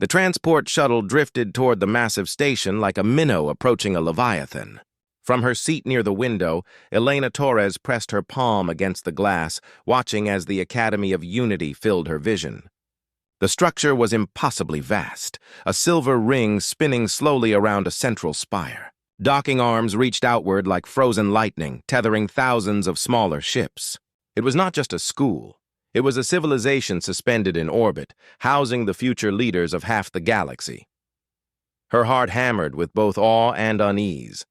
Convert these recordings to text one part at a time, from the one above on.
The transport shuttle drifted toward the massive station like a minnow approaching a leviathan. From her seat near the window, Elena Torres pressed her palm against the glass, watching as the Academy of Unity filled her vision. The structure was impossibly vast, a silver ring spinning slowly around a central spire. Docking arms reached outward like frozen lightning, tethering thousands of smaller ships. It was not just a school. It was a civilization suspended in orbit, housing the future leaders of half the galaxy. Her heart hammered with both awe and unease.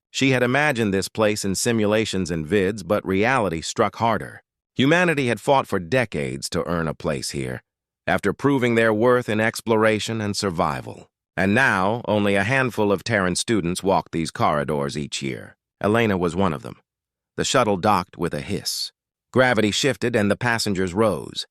She had imagined this place in simulations and vids, but reality struck harder. Humanity had fought for decades to earn a place here, after proving their worth in exploration and survival. And now, only a handful of Terran students walked these corridors each year. Elena was one of them. The shuttle docked with a hiss. Gravity shifted and the passengers rose.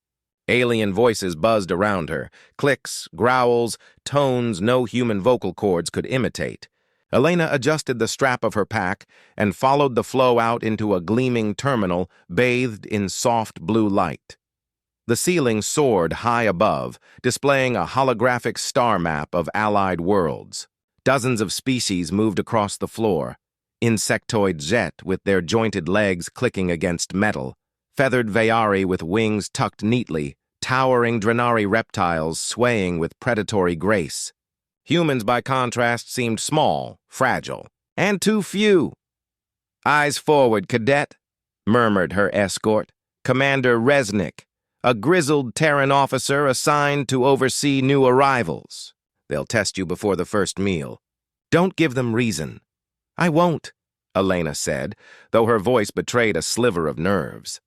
Alien voices buzzed around her, clicks, growls, tones no human vocal cords could imitate. Elena adjusted the strap of her pack and followed the flow out into a gleaming terminal bathed in soft blue light. The ceiling soared high above, displaying a holographic star map of allied worlds. Dozens of species moved across the floor, insectoid jet with their jointed legs clicking against metal, feathered Veyari with wings tucked neatly, towering Drenari reptiles swaying with predatory grace. Humans, by contrast, seemed small, fragile, and too few. "Eyes forward, cadet," murmured her escort, Commander Resnick, a grizzled Terran officer assigned to oversee new arrivals. "They'll test you before the first meal. Don't give them reason." "I won't," Elena said, though her voice betrayed a sliver of nerves.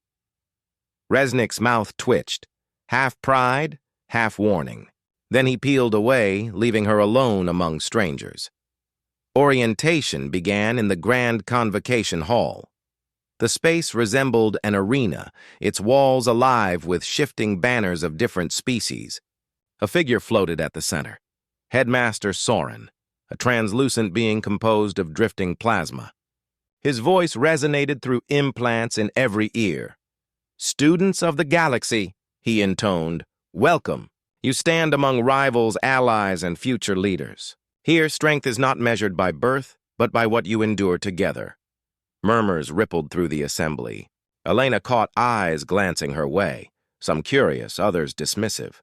Resnick's mouth twitched, half pride, half warning. Then he peeled away, leaving her alone among strangers. Orientation began in the Grand Convocation Hall. The space resembled an arena, its walls alive with shifting banners of different species. A figure floated at the center. Headmaster Soren, a translucent being composed of drifting plasma. His voice resonated through implants in every ear. "Students of the galaxy," he intoned, "welcome. You stand among rivals, allies, and future leaders. Here, strength is not measured by birth, but by what you endure together." Murmurs rippled through the assembly. Elena caught eyes glancing her way, some curious, others dismissive.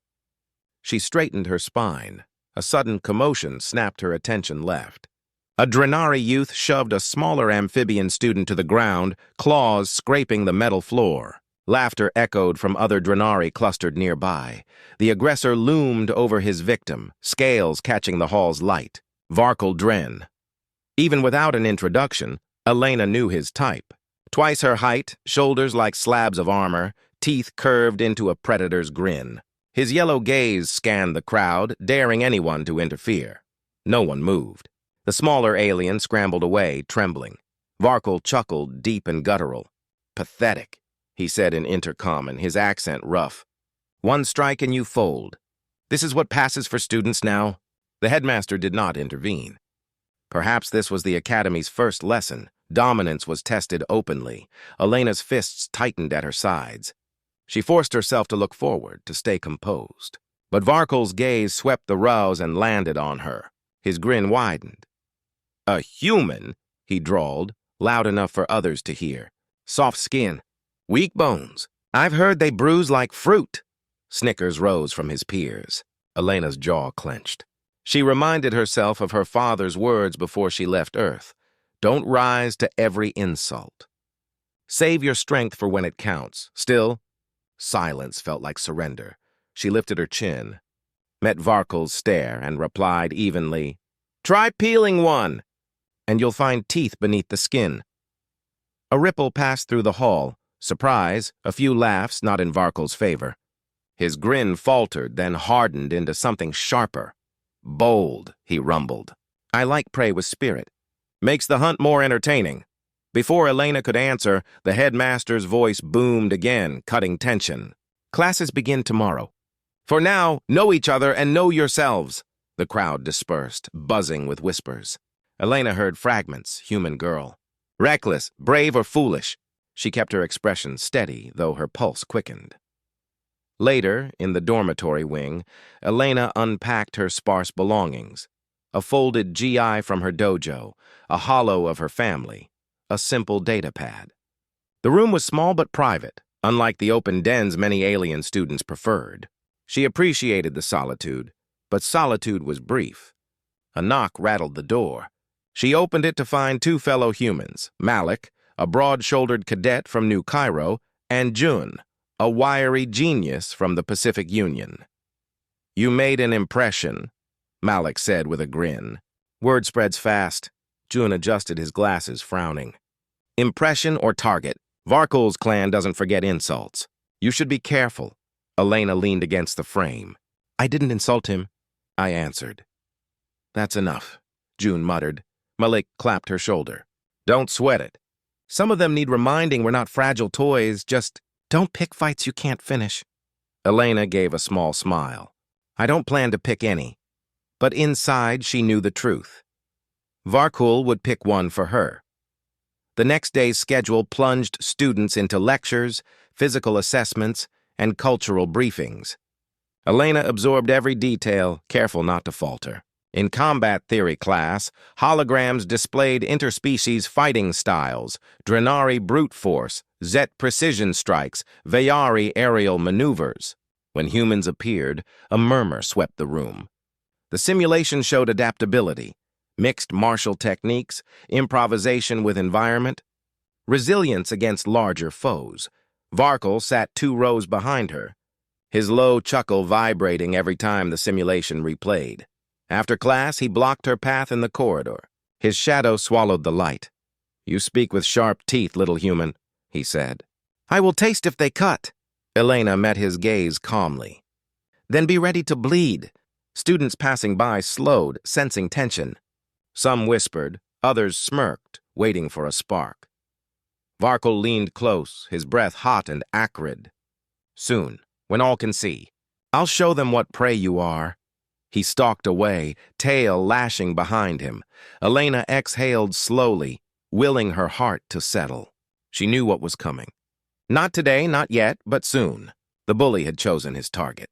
She straightened her spine. A sudden commotion snapped her attention left. A Drenari youth shoved a smaller amphibian student to the ground, claws scraping the metal floor. Laughter echoed from other Drenari clustered nearby. The aggressor loomed over his victim, scales catching the hall's light. Varkal Dren. Even without an introduction, Elena knew his type. Twice her height, shoulders like slabs of armor, teeth curved into a predator's grin. His yellow gaze scanned the crowd, daring anyone to interfere. No one moved. The smaller alien scrambled away, trembling. Varkal chuckled, deep and guttural. "Pathetic," he said in intercommon, his accent rough. "One strike and you fold. This is what passes for students now?" The headmaster did not intervene. Perhaps this was the Academy's first lesson. Dominance was tested openly. Elena's fists tightened at her sides. She forced herself to look forward, to stay composed. But Varkal's gaze swept the rows and landed on her. His grin widened. "A human," he drawled, loud enough for others to hear. "Soft skin. Weak bones. I've heard they bruise like fruit." Snickers rose from his peers. Elena's jaw clenched. She reminded herself of her father's words before she left Earth. Don't rise to every insult. Save your strength for when it counts. Still, silence felt like surrender. She lifted her chin, met Varkal's stare, and replied evenly, "Try peeling one, and you'll find teeth beneath the skin." A ripple passed through the hall. Surprise, a few laughs, not in Varkal's favor. His grin faltered, then hardened into something sharper. "Bold," he rumbled. "I like prey with spirit. Makes the hunt more entertaining." Before Elena could answer, the headmaster's voice boomed again, cutting tension. "Classes begin tomorrow. For now, know each other and know yourselves." The crowd dispersed, buzzing with whispers. Elena heard fragments, human girl. Reckless, brave or foolish. She kept her expression steady, though her pulse quickened. Later, in the dormitory wing, Elena unpacked her sparse belongings. A folded GI from her dojo, a holo of her family, a simple data pad. The room was small but private, unlike the open dens many alien students preferred. She appreciated the solitude, but solitude was brief. A knock rattled the door. She opened it to find two fellow humans, Malik, a broad-shouldered cadet from New Cairo, and Jun, a wiry genius from the Pacific Union. "You made an impression," Malik said with a grin. "Word spreads fast." Jun adjusted his glasses, frowning. "Impression or target? Varkul's clan doesn't forget insults. You should be careful." Elena leaned against the frame. "I didn't insult him," I answered. "That's enough," Jun muttered. Malik clapped her shoulder. "Don't sweat it. Some of them need reminding we're not fragile toys, just don't pick fights you can't finish." Elena gave a small smile. "I don't plan to pick any." But inside, she knew the truth. Varkul would pick one for her. The next day's schedule plunged students into lectures, physical assessments, and cultural briefings. Elena absorbed every detail, careful not to falter. In combat theory class, holograms displayed interspecies fighting styles, Drenari brute force, Zet precision strikes, Vayari aerial maneuvers. When humans appeared, a murmur swept the room. The simulation showed adaptability, mixed martial techniques, improvisation with environment, resilience against larger foes. Varkul sat 2 rows behind her, his low chuckle vibrating every time the simulation replayed. After class, he blocked her path in the corridor. His shadow swallowed the light. "You speak with sharp teeth, little human," he said. "I will taste if they cut." Elena met his gaze calmly. "Then be ready to bleed." Students passing by slowed, sensing tension. Some whispered, others smirked, waiting for a spark. Varkul leaned close, his breath hot and acrid. "Soon, when all can see, I'll show them what prey you are." He stalked away, tail lashing behind him. Elena exhaled slowly, willing her heart to settle. She knew what was coming. Not today, not yet, but soon. The bully had chosen his target.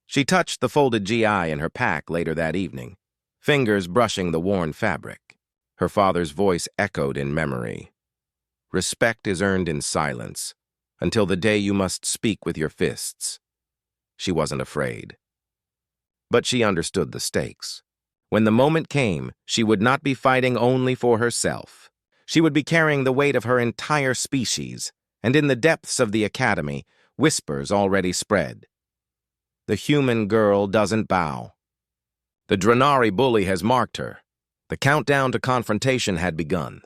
She touched the folded GI in her pack later that evening, fingers brushing the worn fabric. Her father's voice echoed in memory. "Respect is earned in silence, until the day you must speak with your fists." She wasn't afraid. But she understood the stakes. When the moment came, she would not be fighting only for herself. She would be carrying the weight of her entire species, and in the depths of the academy, whispers already spread. The human girl doesn't bow. The Drenari bully has marked her. The countdown to confrontation had begun.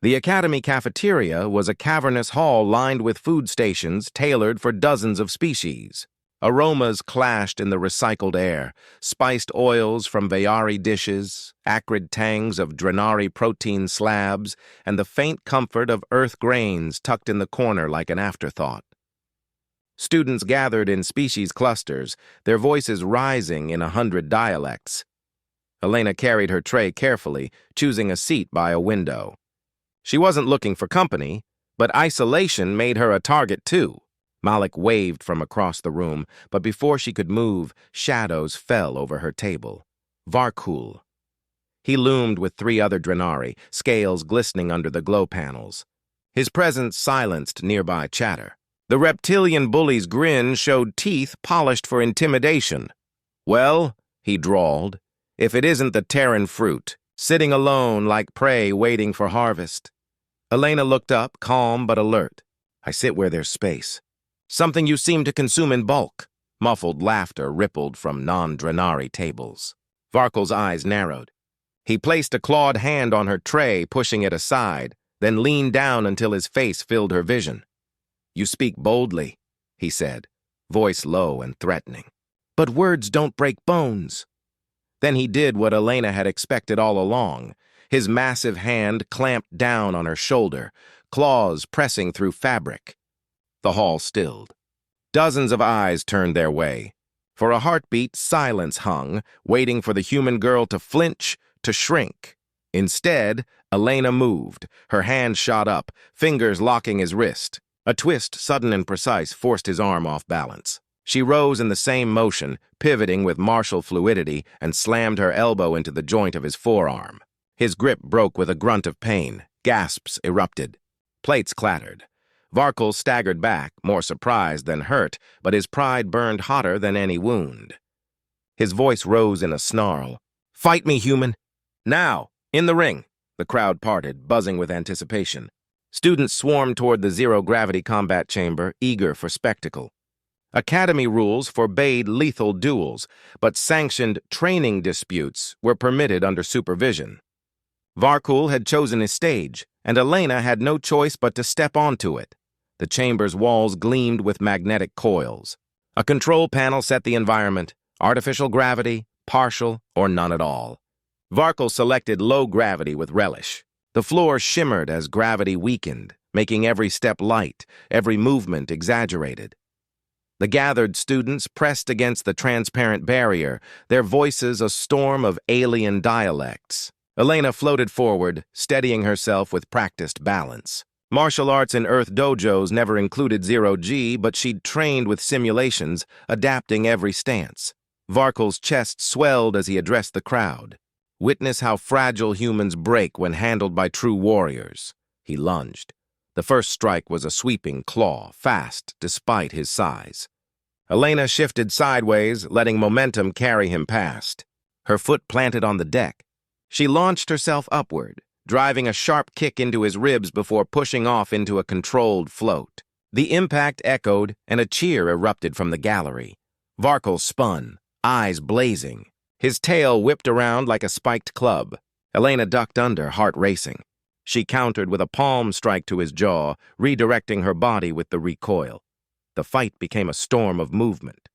The academy cafeteria was a cavernous hall lined with food stations tailored for dozens of species. Aromas clashed in the recycled air, spiced oils from Vayari dishes, acrid tangs of Drenari protein slabs, and the faint comfort of earth grains tucked in the corner like an afterthought. Students gathered in species clusters, their voices rising in 100 dialects. Elena carried her tray carefully, choosing a seat by a window. She wasn't looking for company, but isolation made her a target too. Malik waved from across the room, but before she could move, shadows fell over her table. Varkul. He loomed with 3 other Drenari, scales glistening under the glow panels. His presence silenced nearby chatter. The reptilian bully's grin showed teeth polished for intimidation. "Well," he drawled, "if it isn't the Terran fruit, sitting alone like prey waiting for harvest." Elena looked up, calm but alert. "I sit where there's space." "Something you seem to consume in bulk." Muffled laughter rippled from non-Drenari tables. Varkul's eyes narrowed. He placed a clawed hand on her tray, pushing it aside, then leaned down until his face filled her vision. "You speak boldly," he said, voice low and threatening. "But words don't break bones." Then he did what Elena had expected all along. His massive hand clamped down on her shoulder, claws pressing through fabric. The hall stilled. Dozens of eyes turned their way. For a heartbeat, silence hung, waiting for the human girl to flinch, to shrink. Instead, Elena moved, her hand shot up, fingers locking his wrist. A twist, sudden and precise, forced his arm off balance. She rose in the same motion, pivoting with martial fluidity, and slammed her elbow into the joint of his forearm. His grip broke with a grunt of pain. Gasps erupted. Plates clattered. Varkul staggered back, more surprised than hurt, but his pride burned hotter than any wound. His voice rose in a snarl. "Fight me, human! Now! In the ring!" The crowd parted, buzzing with anticipation. Students swarmed toward the zero-gravity combat chamber, eager for spectacle. Academy rules forbade lethal duels, but sanctioned training disputes were permitted under supervision. Varkul had chosen his stage, and Elena had no choice but to step onto it. The chamber's walls gleamed with magnetic coils. A control panel set the environment: artificial gravity, partial, or none at all. Varkul selected low gravity with relish. The floor shimmered as gravity weakened, making every step light, every movement exaggerated. The gathered students pressed against the transparent barrier, their voices a storm of alien dialects. Elena floated forward, steadying herself with practiced balance. Martial arts in Earth dojos never included zero-G, but she'd trained with simulations, adapting every stance. Varkul's chest swelled as he addressed the crowd. "Witness how fragile humans break when handled by true warriors." He lunged. The first strike was a sweeping claw, fast despite his size. Elena shifted sideways, letting momentum carry him past. Her foot planted on the deck. She launched herself upward, driving a sharp kick into his ribs before pushing off into a controlled float. The impact echoed, and a cheer erupted from the gallery. Varkul spun, eyes blazing. His tail whipped around like a spiked club. Elena ducked under, heart racing. She countered with a palm strike to his jaw, redirecting her body with the recoil. The fight became a storm of movement.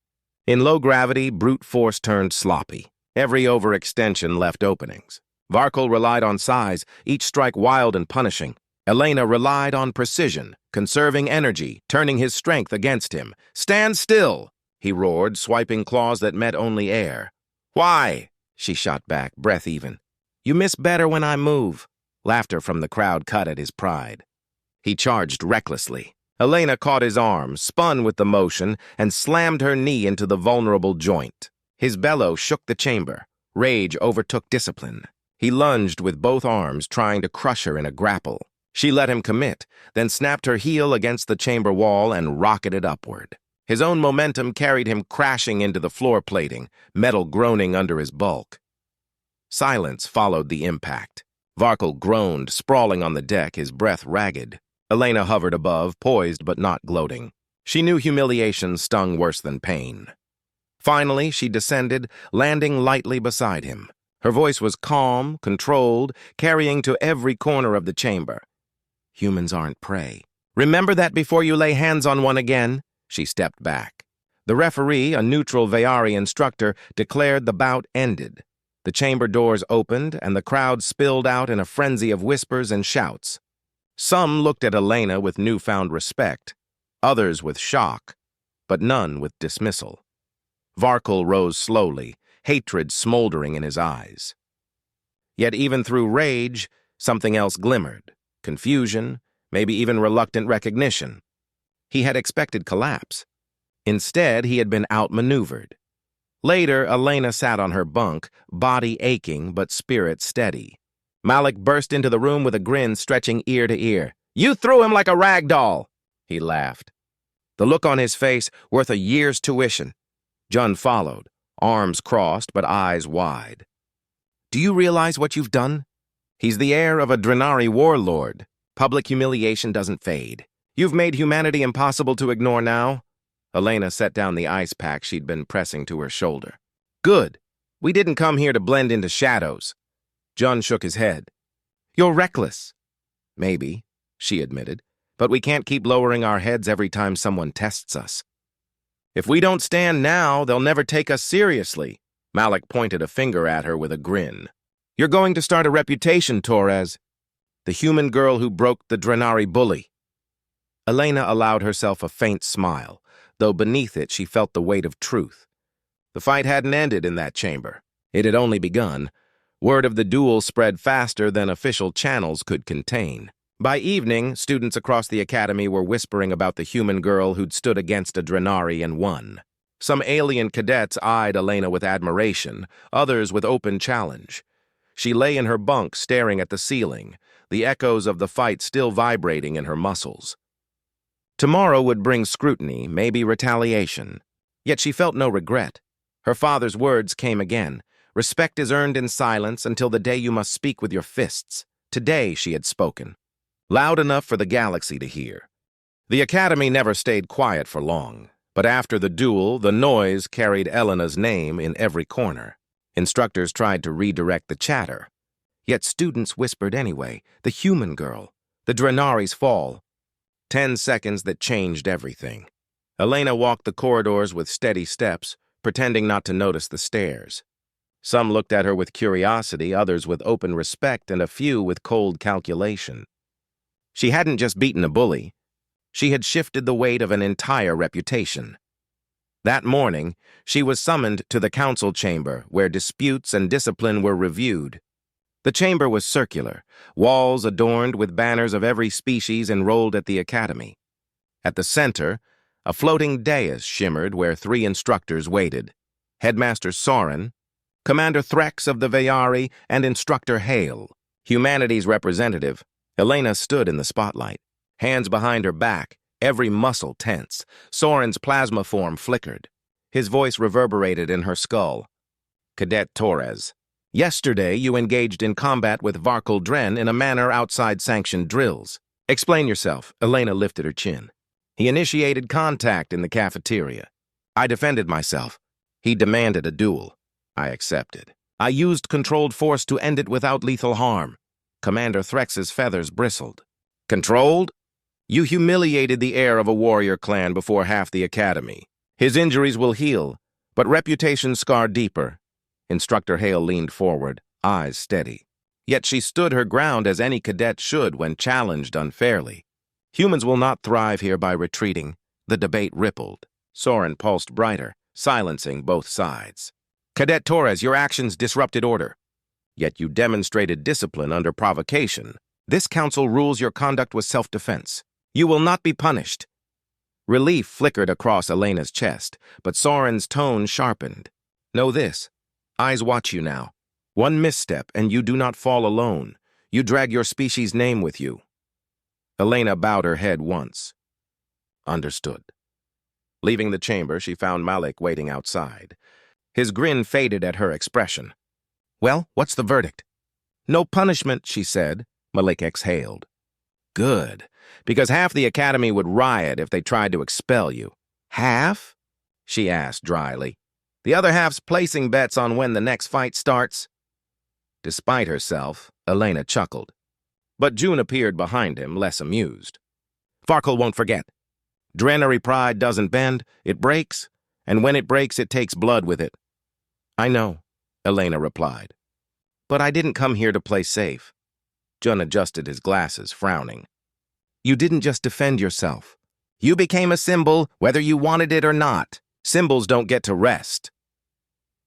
In low gravity, brute force turned sloppy. Every overextension left openings. Varkul relied on size, each strike wild and punishing. Elena relied on precision, conserving energy, turning his strength against him. "Stand still!" he roared, swiping claws that met only air. "Why?" she shot back, breath even. "You miss better when I move." Laughter from the crowd cut at his pride. He charged recklessly. Elena caught his arm, spun with the motion, and slammed her knee into the vulnerable joint. His bellow shook the chamber. Rage overtook discipline. He lunged with both arms, trying to crush her in a grapple. She let him commit, then snapped her heel against the chamber wall and rocketed upward. His own momentum carried him crashing into the floor plating, metal groaning under his bulk. Silence followed the impact. Varkul groaned, sprawling on the deck, his breath ragged. Elena hovered above, poised but not gloating. She knew humiliation stung worse than pain. Finally, she descended, landing lightly beside him. Her voice was calm, controlled, carrying to every corner of the chamber. "Humans aren't prey. Remember that before you lay hands on one again." She stepped back. The referee, a neutral Vayari instructor, declared the bout ended. The chamber doors opened, and the crowd spilled out in a frenzy of whispers and shouts. Some looked at Elena with newfound respect, others with shock, but none with dismissal. Varkul rose slowly, hatred smoldering in his eyes. Yet even through rage, something else glimmered: confusion, maybe even reluctant recognition. He had expected collapse. Instead, he had been outmaneuvered. Later, Elena sat on her bunk, body aching but spirit steady. Malik burst into the room with a grin stretching ear to ear. "You threw him like a rag doll!" He laughed. The look on his face worth a year's tuition. Jun followed, arms crossed but eyes wide. "Do you realize what you've done? He's the heir of a Drenari warlord. Public humiliation doesn't fade. You've made humanity impossible to ignore now." Elena set down the ice pack she'd been pressing to her shoulder. "Good. We didn't come here to blend into shadows." Jun shook his head. "You're reckless." "Maybe," she admitted, "but we can't keep lowering our heads every time someone tests us." "If we don't stand now, they'll never take us seriously." Malik pointed a finger at her with a grin. "You're going to start a reputation, Torres. The human girl who broke the Drenari bully." Elena allowed herself a faint smile, though beneath it she felt the weight of truth. The fight hadn't ended in that chamber. It had only begun. Word of the duel spread faster than official channels could contain. By evening, students across the academy were whispering about the human girl who'd stood against a Drenari and won. Some alien cadets eyed Elena with admiration, others with open challenge. She lay in her bunk staring at the ceiling, the echoes of the fight still vibrating in her muscles. Tomorrow would bring scrutiny, maybe retaliation. Yet she felt no regret. Her father's words came again. Respect is earned in silence until the day you must speak with your fists. Today, she had spoken. Loud enough for the galaxy to hear. The academy never stayed quiet for long, but after the duel, the noise carried Elena's name in every corner. Instructors tried to redirect the chatter. Yet students whispered anyway, the human girl, the Drenari's fall. 10 seconds that changed everything. Elena walked the corridors with steady steps, pretending not to notice the stares. Some looked at her with curiosity, others with open respect, and a few with cold calculation. She hadn't just beaten a bully. She had shifted the weight of an entire reputation. That morning, she was summoned to the council chamber, where disputes and discipline were reviewed. The chamber was circular, walls adorned with banners of every species enrolled at the academy. At the center, a floating dais shimmered where 3 instructors waited: Headmaster Soren, Commander Threx of the Veyari, and Instructor Hale. Humanity's representative, Elena stood in the spotlight, hands behind her back, every muscle tense. Soren's plasma form flickered. His voice reverberated in her skull. Cadet Torres, yesterday you engaged in combat with Varkal Dren in a manner outside sanctioned drills. Explain yourself. Elena lifted her chin. He initiated contact in the cafeteria. I defended myself. He demanded a duel. I accepted. I used controlled force to end it without lethal harm. Commander Threx's feathers bristled. Controlled? You humiliated the heir of a warrior clan before half the academy. His injuries will heal, but reputations scar deeper. Instructor Hale leaned forward, eyes steady. Yet she stood her ground as any cadet should when challenged unfairly. Humans will not thrive here by retreating. The debate rippled. Soren pulsed brighter, silencing both sides. Cadet Torres, your actions disrupted order. Yet you demonstrated discipline under provocation. This council rules your conduct was self-defense. You will not be punished. Relief flickered across Elena's chest, but Soren's tone sharpened. Know this. Eyes watch you now. One misstep, and you do not fall alone. You drag your species' name with you. Elena bowed her head once. Understood. Leaving the chamber, she found Malik waiting outside. His grin faded at her expression. Well, what's the verdict? No punishment, she said. Malik exhaled. Good, because half the academy would riot if they tried to expel you. Half? She asked dryly. The other half's placing bets on when the next fight starts. Despite herself, Elena chuckled. But June appeared behind him, less amused. Varkal won't forget. Drenary pride doesn't bend, it breaks, and when it breaks, it takes blood with it. I know, Elena replied. But I didn't come here to play safe. Jun adjusted his glasses, frowning. You didn't just defend yourself. You became a symbol, whether you wanted it or not. Symbols don't get to rest.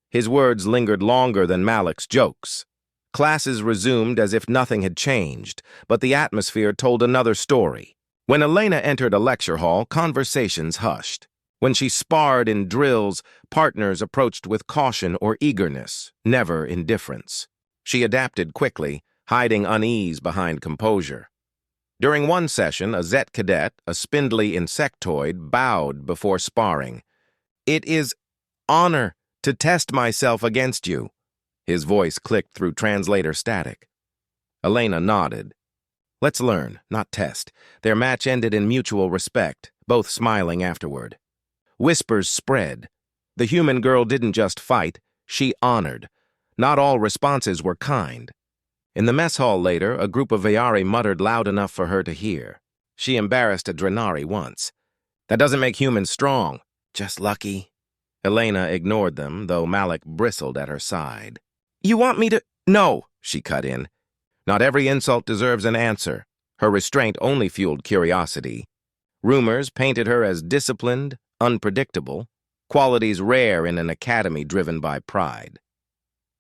His words lingered longer than Malik's jokes. Classes resumed as if nothing had changed, but the atmosphere told another story. When Elena entered a lecture hall, conversations hushed. When she sparred in drills, partners approached with caution or eagerness, never indifference. She adapted quickly, hiding unease behind composure. During one session, a Zet cadet, a spindly insectoid, bowed before sparring. It is honor to test myself against you. His voice clicked through translator static. Elena nodded. Let's learn, not test. Their match ended in mutual respect, both smiling afterward. Whispers spread. The human girl didn't just fight, she honored. Not all responses were kind. In the mess hall later, a group of Veyari muttered loud enough for her to hear. She embarrassed a Drenari once. That doesn't make humans strong. Just lucky. Elena ignored them, though Malik bristled at her side. You want me to— No, she cut in. Not every insult deserves an answer. Her restraint only fueled curiosity. Rumors painted her as disciplined, unpredictable, qualities rare in an academy driven by pride.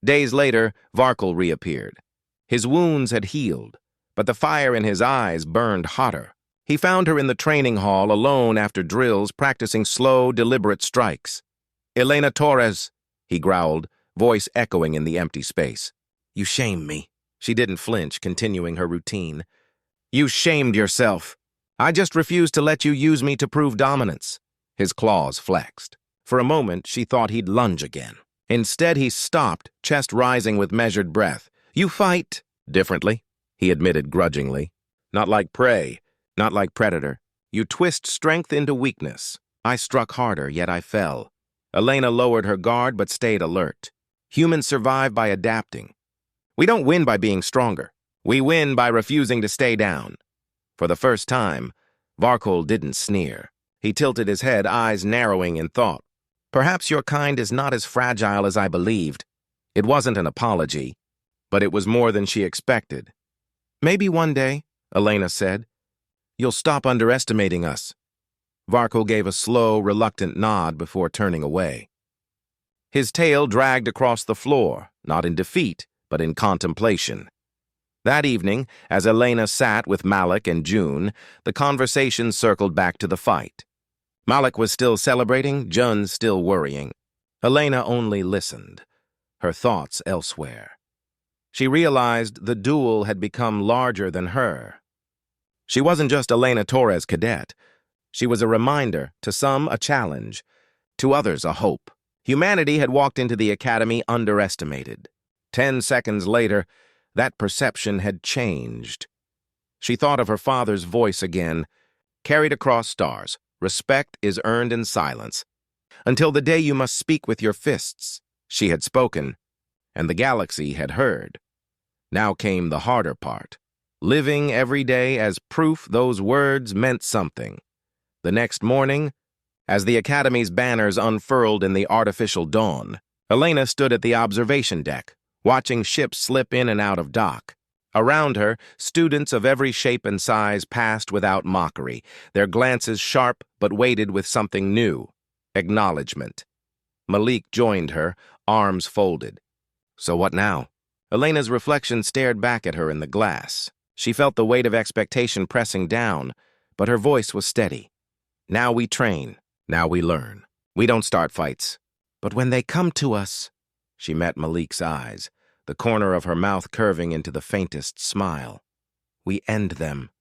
Days later, Varkal reappeared. His wounds had healed, but the fire in his eyes burned hotter. He found her in the training hall alone after drills, practicing slow, deliberate strikes. "Elena Torres," he growled, voice echoing in the empty space. "You shame me." She didn't flinch, continuing her routine. "You shamed yourself. I just refused to let you use me to prove dominance." His claws flexed. For a moment, she thought he'd lunge again. Instead, he stopped, chest rising with measured breath. "You fight differently," he admitted grudgingly. "Not like prey, not like predator. You twist strength into weakness. I struck harder, yet I fell." Elena lowered her guard but stayed alert. "Humans survive by adapting. We don't win by being stronger. We win by refusing to stay down." For the first time, Varkol didn't sneer. He tilted his head, eyes narrowing in thought. "Perhaps your kind is not as fragile as I believed." It wasn't an apology, but it was more than she expected. "Maybe one day," Elena said, "you'll stop underestimating us." Varkol gave a slow, reluctant nod before turning away. His tail dragged across the floor, not in defeat, but in contemplation. That evening, as Elena sat with Malik and June, the conversation circled back to the fight. Malik was still celebrating, June still worrying. Elena only listened, her thoughts elsewhere. She realized the duel had become larger than her. She wasn't just Elena Torres' cadet. She was a reminder, to some a challenge, to others a hope. Humanity had walked into the academy underestimated. 10 seconds later, that perception had changed. She thought of her father's voice again, carried across stars. "Respect is earned in silence. Until the day you must speak with your fists." She had spoken, and the galaxy had heard. Now came the harder part, living every day as proof those words meant something. The next morning, as the Academy's banners unfurled in the artificial dawn, Elena stood at the observation deck, watching ships slip in and out of dock. Around her, students of every shape and size passed without mockery, their glances sharp but weighted with something new: acknowledgement. Malik joined her, arms folded. So what now? Elena's reflection stared back at her in the glass. She felt the weight of expectation pressing down, but her voice was steady. "Now we train. Now we learn. We don't start fights. But when they come to us..." She met Malik's eyes, the corner of her mouth curving into the faintest smile. "We end them."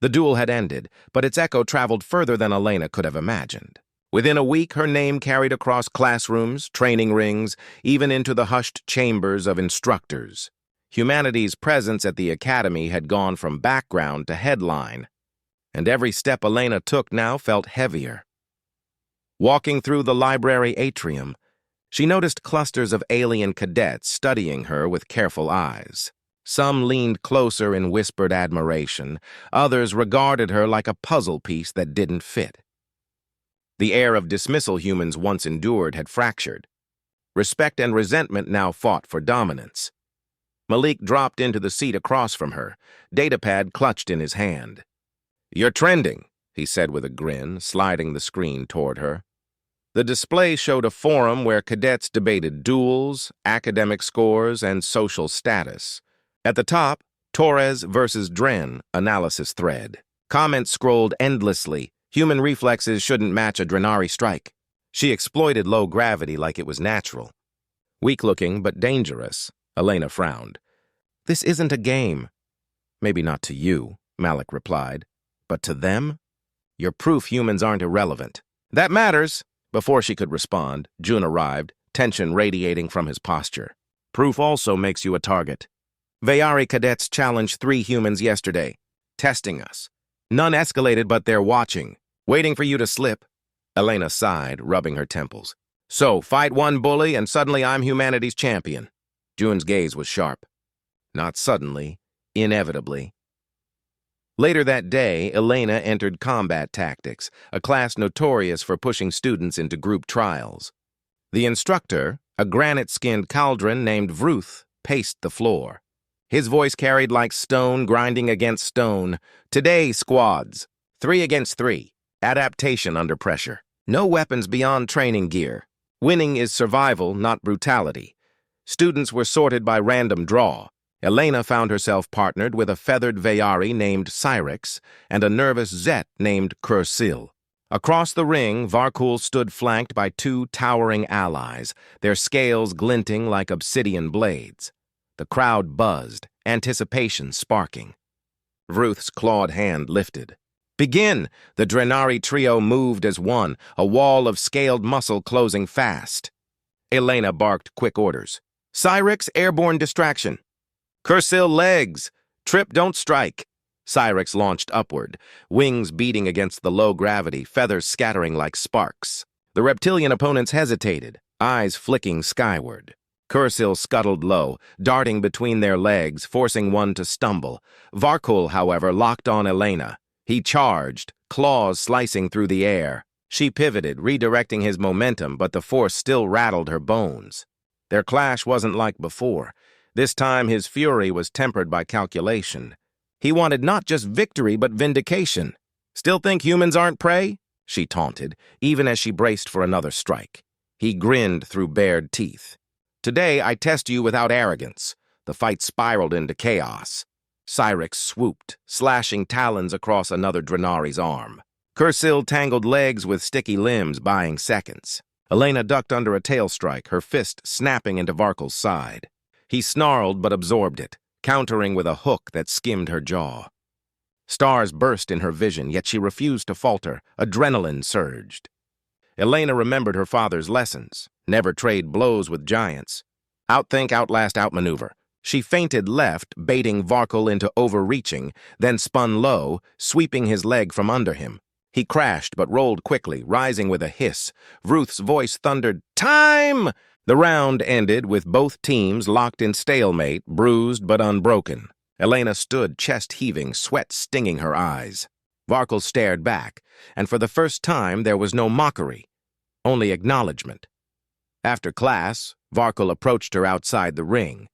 The duel had ended, but its echo traveled further than Elena could have imagined. Within a week, her name carried across classrooms, training rings, even into the hushed chambers of instructors. Humanity's presence at the academy had gone from background to headline, and every step Elena took now felt heavier. Walking through the library atrium, she noticed clusters of alien cadets studying her with careful eyes. Some leaned closer in whispered admiration, others regarded her like a puzzle piece that didn't fit. The air of dismissal humans once endured had fractured. Respect and resentment now fought for dominance. Malik dropped into the seat across from her, datapad clutched in his hand. "You're trending," he said with a grin, sliding the screen toward her. The display showed a forum where cadets debated duels, academic scores, and social status. At the top, Torres versus Dren analysis thread. Comments scrolled endlessly. Human reflexes shouldn't match a Drenari strike. She exploited low gravity like it was natural. Weak-looking but dangerous, Elena frowned. "This isn't a game." "Maybe not to you," Malik replied. "But to them? You're proof humans aren't irrelevant." "That matters." Before she could respond, June arrived, tension radiating from his posture. "Proof also makes you a target. Vayari cadets challenged 3 humans yesterday, testing us. None escalated, but they're watching, waiting for you to slip." Elena sighed, rubbing her temples. "So, fight one bully and suddenly I'm humanity's champion." June's gaze was sharp. "Not suddenly, inevitably." Later that day, Elena entered combat tactics, a class notorious for pushing students into group trials. The instructor, a granite-skinned Caldron named Vruth, paced the floor. His voice carried like stone grinding against stone. "Today, squads. 3 against 3. Adaptation under pressure. No weapons beyond training gear. Winning is survival, not brutality. Students were sorted by random draw. Elena found herself partnered with a feathered Veyari named Cyrix and a nervous Zet named Cursil. Across the ring, Varkul stood flanked by two towering allies, their scales glinting like obsidian blades. The crowd buzzed, anticipation sparking. Vruth's clawed hand lifted. "Begin!" The Drenari trio moved as one, a wall of scaled muscle closing fast. Elena barked quick orders. "Cyrix, airborne distraction. Cursil, legs. Trip, don't strike." Cyrix launched upward, wings beating against the low gravity, feathers scattering like sparks. The reptilian opponents hesitated, eyes flicking skyward. Cursil scuttled low, darting between their legs, forcing one to stumble. Varkul, however, locked on Elena. He charged, claws slicing through the air. She pivoted, redirecting his momentum, but the force still rattled her bones. Their clash wasn't like before. This time his fury was tempered by calculation. He wanted not just victory, but vindication. "Still think humans aren't prey?" she taunted, even as she braced for another strike. He grinned through bared teeth. "Today I test you without arrogance." The fight spiraled into chaos. Cyrix swooped, slashing talons across another Drenari's arm. Cursil tangled legs with sticky limbs, buying seconds. Elena ducked under a tail strike, her fist snapping into Varkul's side. He snarled but absorbed it, countering with a hook that skimmed her jaw. Stars burst in her vision, yet she refused to falter. Adrenaline surged. Elena remembered her father's lessons. Never trade blows with giants. Outthink, outlast, outmaneuver. She feinted left, baiting Varkul into overreaching, then spun low, sweeping his leg from under him. He crashed but rolled quickly, rising with a hiss. Vruth's voice thundered, "Time!" The round ended with both teams locked in stalemate, bruised but unbroken. Elena stood, chest heaving, sweat stinging her eyes. Varkul stared back, and for the first time there was no mockery, only acknowledgement. After class, Varkul approached her outside the ring.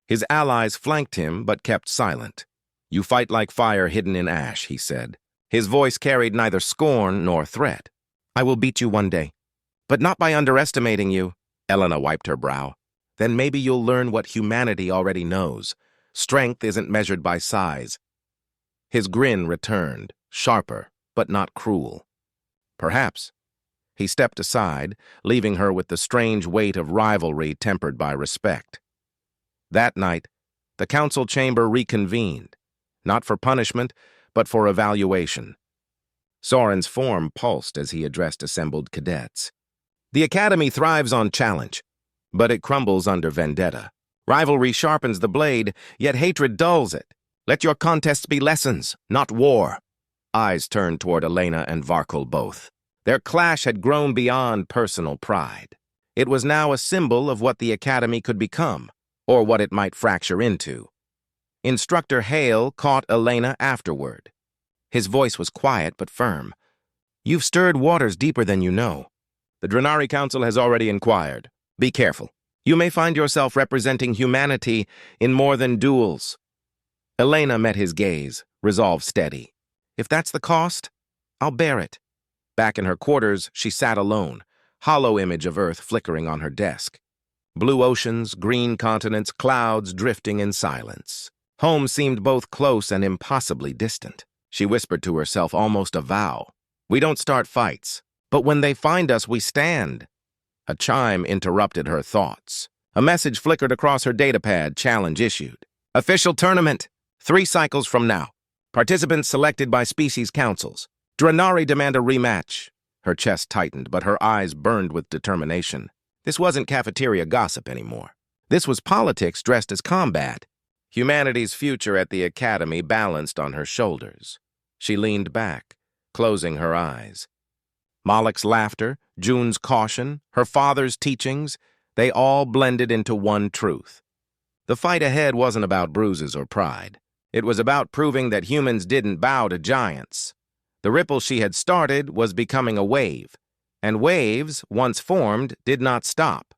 His allies flanked him but kept silent. "You fight like fire hidden in ash," he said. His voice carried neither scorn nor threat. "I will beat you one day, but not by underestimating you." Elena wiped her brow. "Then maybe you'll learn what humanity already knows. Strength isn't measured by size." His grin returned, sharper, but not cruel. "Perhaps." He stepped aside, leaving her with the strange weight of rivalry tempered by respect. That night, the council chamber reconvened, not for punishment, but for evaluation. Soren's form pulsed as he addressed assembled cadets. "The Academy thrives on challenge, but it crumbles under vendetta. Rivalry sharpens the blade, yet hatred dulls it. Let your contests be lessons, not war." Eyes turned toward Elena and Varkul both. Their clash had grown beyond personal pride. It was now a symbol of what the Academy could become, or what it might fracture into. Instructor Hale caught Elena afterward. His voice was quiet but firm. "You've stirred waters deeper than you know. The Drenari Council has already inquired. Be careful. You may find yourself representing humanity in more than duels." Elena met his gaze, resolve steady. "If that's the cost, I'll bear it." Back in her quarters, she sat alone, hollow image of Earth flickering on her desk. Blue oceans, green continents, clouds drifting in silence. Home seemed both close and impossibly distant. She whispered to herself, almost a vow. "We don't start fights, but when they find us, we stand." A chime interrupted her thoughts. A message flickered across her datapad, challenge issued. "Official tournament, 3 cycles from now. Participants selected by species councils. Drenari demand a rematch." Her chest tightened, but her eyes burned with determination. This wasn't cafeteria gossip anymore. This was politics dressed as combat. Humanity's future at the Academy balanced on her shoulders. She leaned back, closing her eyes. Malek's laughter, June's caution, her father's teachings, they all blended into one truth. The fight ahead wasn't about bruises or pride. It was about proving that humans didn't bow to giants. The ripple she had started was becoming a wave, and waves, once formed, did not stop.